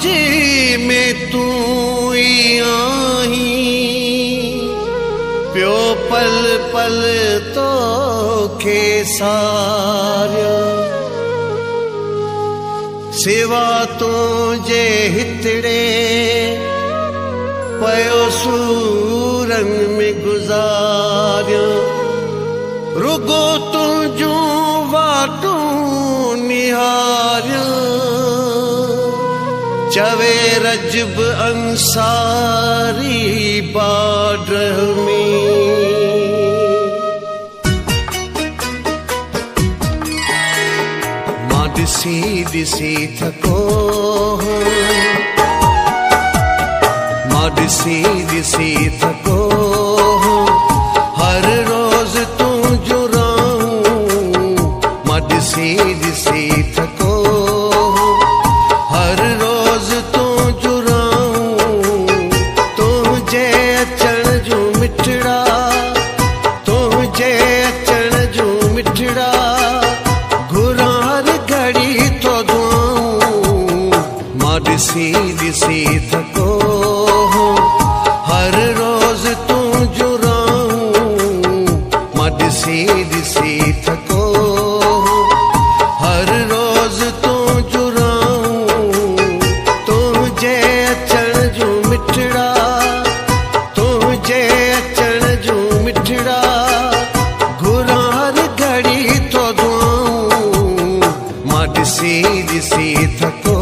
मुझी में तू ही आही, प्यो पल पल तो खे सारियो, सिवा तुझे हितड़े पयो सूरंग में गुजारियो, रुगो तुझू वाटू निहारियो, चवे रजब अंसारी बाडर में। मां दिसी दिसी थको, मां दिसी दिसी थको, हर रोज तू जुराऊं, मां दिसी दिसी थको, हर रोज तू जुराऊं, तुझे अचण जू मिठड़ा, तुझे अचण जू मिठड़ा, घुरां हर घड़ी तो दुआऊं, मां दिसी दिसी थको, हर रोज तू जुराऊं, मां दिसी दिसी थको, हर रोज तू जुराऊं, तुझे अचण जू मिठड़ा, तुझे अचण जू मिठड़ा, घुरां हर घड़ी तो दुआऊं, मां दिसी दिसी थको।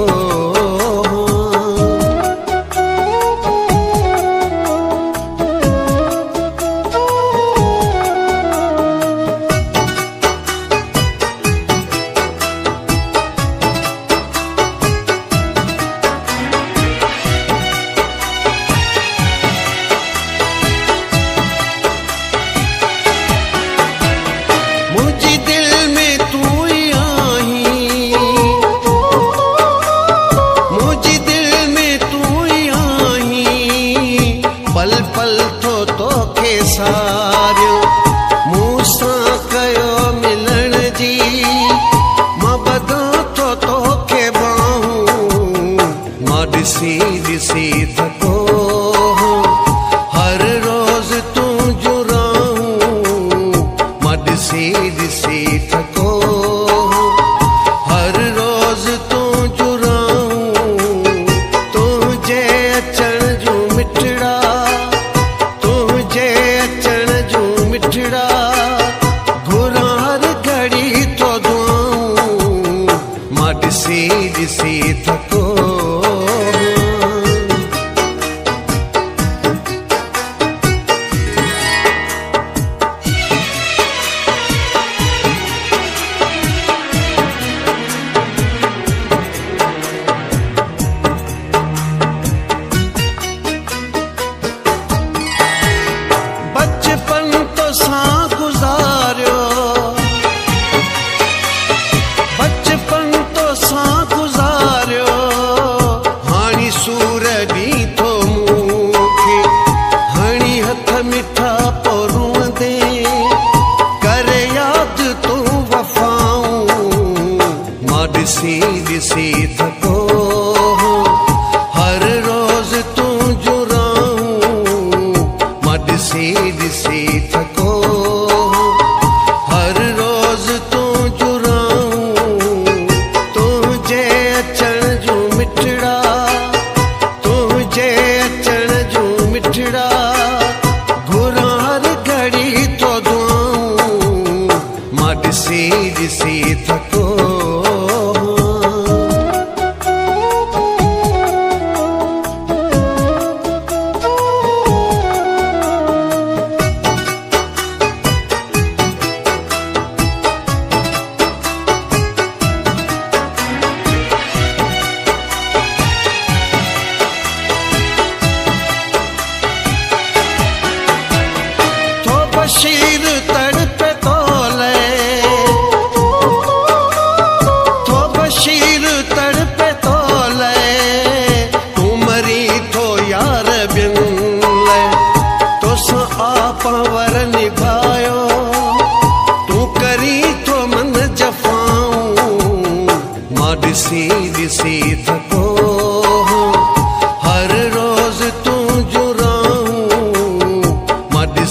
मुझे दिल में तू ही आई, मुझे दिल में तू ही आई, पल पल तो के सारियो, मूसा कयो मिलण जी, मां बदा तो के बाहूं, मां दिसी दिसी थको, हर रोज तू जुराऊं, मां दिसी दिसी थको, हर रोज तू जुराऊं, तुझे अचण जू मिठड़ा, तुझे अचण जू मिठड़ा, घुरां हर घड़ी तो दुआऊं, मां दिसी दिसी थको। बचपन तो सां गुजारियो, बचपन तो सां गुजारियो, हाणी सूर दी तो मूंखे, हाणी हथ मिठा पोरूं दे, करे याद तू वफाऊं, मां दिसी दिसी थको, हर रोज तू जुराऊं, मां दिसी दिसी थको, हर रोज तू जुराऊं, तुझे अचण जू मिठड़ा, तुझे अचण जू मिठड़ा, घुरां हर घड़ी तो दुआऊं, मां दिसी दिसी थको। बशीर तड़पे तोले,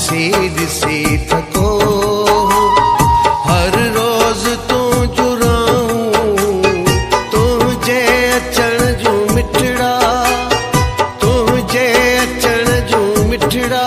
ॾिसी ॾिसी थको हर रोज़ तूं जुराऊं तुंहिंजे अचण जूं मिठड़ा तुंहिंजे अचण जूं मिठड़ा